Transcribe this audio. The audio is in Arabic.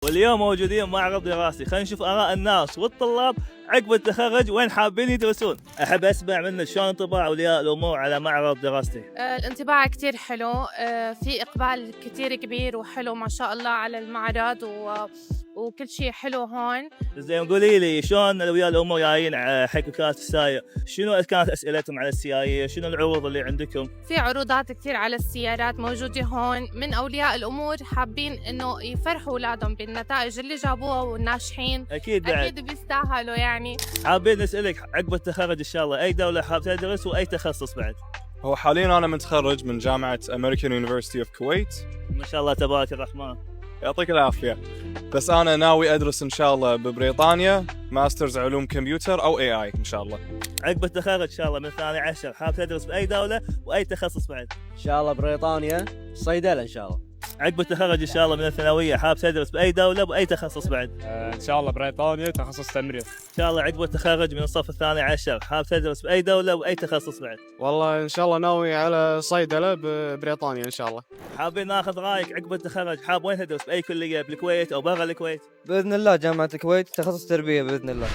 واليوم موجودين معرض دراسي، خلينا نشوف آراء الناس والطلاب عقب التخرج وين حابين يدرسون. أحب أسمع منك شلون انطباع أولياء الأمور على معرض دراستي. الانطباع كتير حلو، في إقبال كتير كبير وحلو ما شاء الله على المعرض وكل شيء حلو هون. زين قولي لي شلون أولياء الأمور جايين حكوكات السايق، شنو كانت أسئلتهم على السيايير، شنو العروض اللي عندكم؟ في عروضات كتير على السيارات موجودة هون من أولياء الأمور، حابين إنه يفرحوا أولادهم بالنتائج اللي جابوها والناجحين. أكيد بعد. أكيد بيستاهلوا يعني. حابين نسألك عقب التخرج إن شاء الله أي دولة حاب تدرس وأي تخصص بعد؟ هو حاليا أنا متخرج من جامعة American University of Kuwait. ما شاء الله تبارك الرحمن. يعطيك العافية. بس أنا ناوي أدرس إن شاء الله ببريطانيا ماسترز علوم كمبيوتر أو AI إن شاء الله. عقب التخرج إن شاء الله من 12 حاب تدرس بأي دولة وأي تخصص بعد؟ ان شاء الله بريطانيا صيدله ان شاء الله. عقب التخرج ان شاء الله من الثانويه حاب تدرس باي دوله باي تخصص بعد؟ ان شاء الله بريطانيا تخصص تمريض. ان شاء الله عقب التخرج من الصف الثاني عشر حاب تدرس باي دوله واي تخصص بعد؟ والله ان شاء الله ناوي على صيدله ببريطانيا ان شاء الله. حابين ناخذ رايك عقب التخرج حاب وين تدرس باي كليه بالكويت او برا الكويت؟ باذن الله جامعه الكويت تخصص تربيه باذن الله.